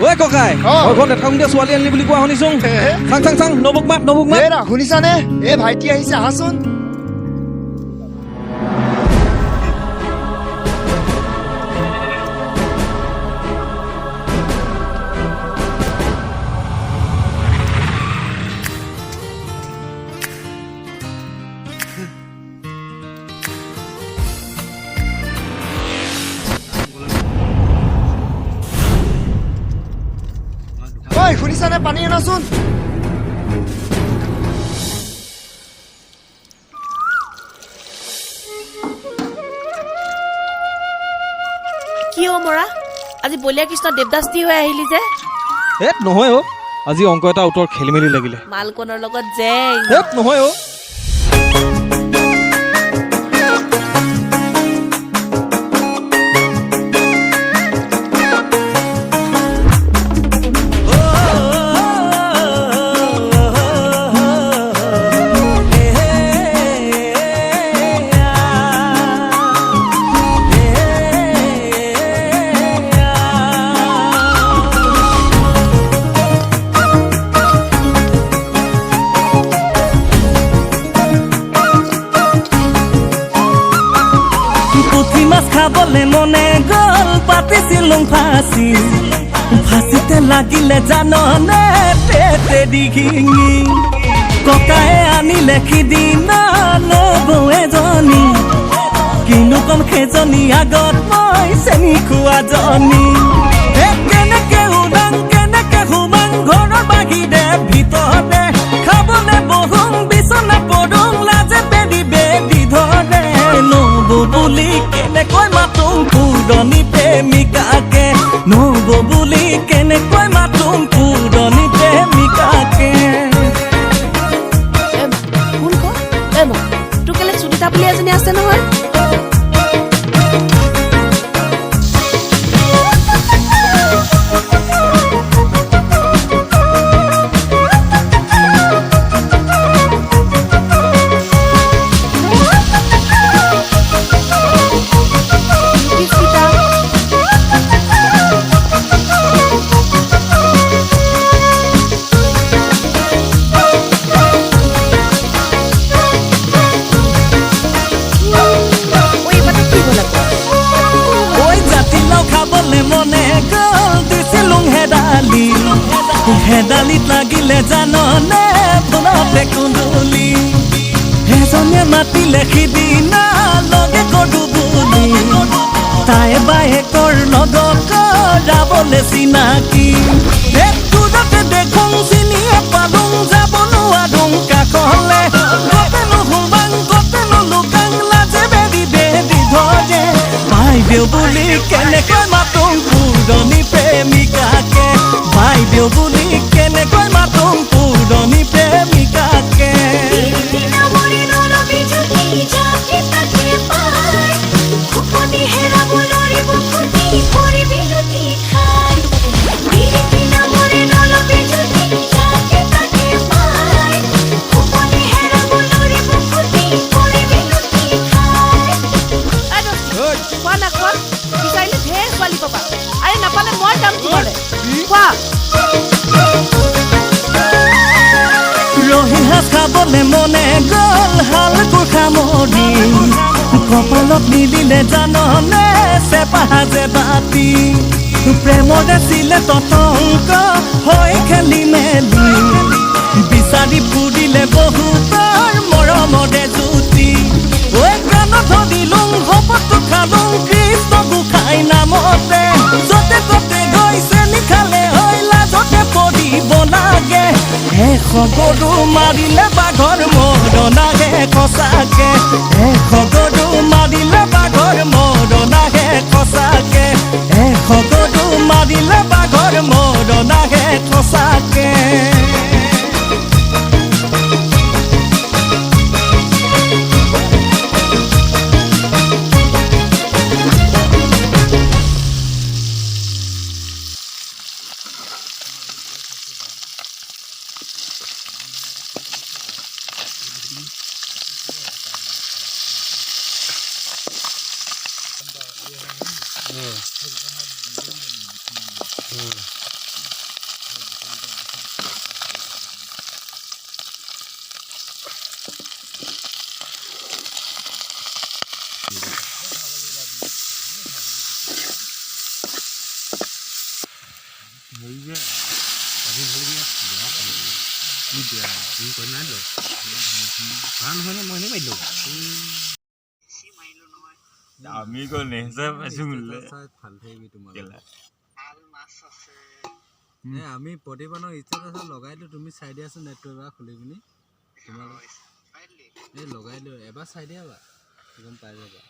ঐ ককাই মই ঘৰত নাথাকোঁ দিয়া ছোৱালী আনিলি বুলি কোৱা শুনিছোঁ চাং নবক মাত শুনিছানে এ ভাইটি আহিছে আহাচোন শুনিছানে পানী আনাচোন কিয় মৰা আজি বলিয়া কৃষ্ণ দেৱদাসী হৈ আহিলি যে নহয় অ আজি অংক এটা উত্তৰ খেলি মেলি লাগিলে মালকনৰ লগত যে নহয় অ খাবলে মনে গল পাতিছিলুং ফাঁচি ফাঁচিতে লাগিলে জাননে পেটে ডিঙি ককায়ে আনিলে সিদিনা নবৌ এজনী কিনো কম সেইজনী আগত মই চেনি খোৱাজনী কেনেকে উদাং কেনেকে সোমাং ঘৰৰ বাহিৰে ভিতৰতে খাবলে বহুং বিচনা পদুং লাজে পেদি বেদি ধৰে নবৌ বুলি কেনেকৈ মাতুং পুৰণি প্ৰেমিকাকে নবৌ বুলি কেনেকৈ মাতুং পুৰণি প্ৰেমিকাকে তোৰ কেলে সুনিতা বুলি এজনী আছে নহয় হেদালিত লাগিলে জাননে ফুলতে কুন্দুলি এজনে মাতিলে সিদিনা লগে কৰো বুলি তাই বায়েকৰ লগত যাবলে চিনাকি দূৰতে দেখোঁ চিনিয়ে পালোং যাব নোৱাৰোঁ কাষলে গতেনো সোমাং গতেনো লুকাং লাজে বেদি বেদি ধৰে বাইদেউ বুলি কেনেকৈ মাতোং পুৰণি প্ৰেমিকাকে বাইদেউ বুলি কেনেকৈ মাতুং পুৰণি প্ৰেমিকাকে নাপালে মই যাম তোমালে খোৱা ৰহি হাঁহ খাবলে মনে গল হাল কুৰ্খা মৰি কপালত নিদিলে জাননে চেপা যে বাতি প্ৰেমৰে ছিলে ততংক হৈ খেলি মেলি বিচাৰি ফুৰিলে বহুতৰ মৰমৰে জুতি ঐ প্ৰাণত দিলুং শপতটো খালুং কৃষ্ণ গোসাঁই নামতে যতে ততে গৈছে নিখালে হৈ লাজতে পৰিব লাগে এশ গৰু মাৰিলে বাঘৰ মৰণাহে সঁচাকে এশ গৰু মাৰিলে বাঘৰ মৰণাহে সঁচাকে এশ গৰু মাৰিলে বাঘৰ মৰণাহে সঁচাকে আমি কো নেজা পাইছো বুলে আমি প্ৰতিবানৰ ষ্টেটাছত লগাইলো তুমি চাই দিয়াচোন নেটটো এবাৰ খুলি পিনি তোমালোক এই লগাইলো এবাৰ চাই দিয়া বা গম পাই যাবা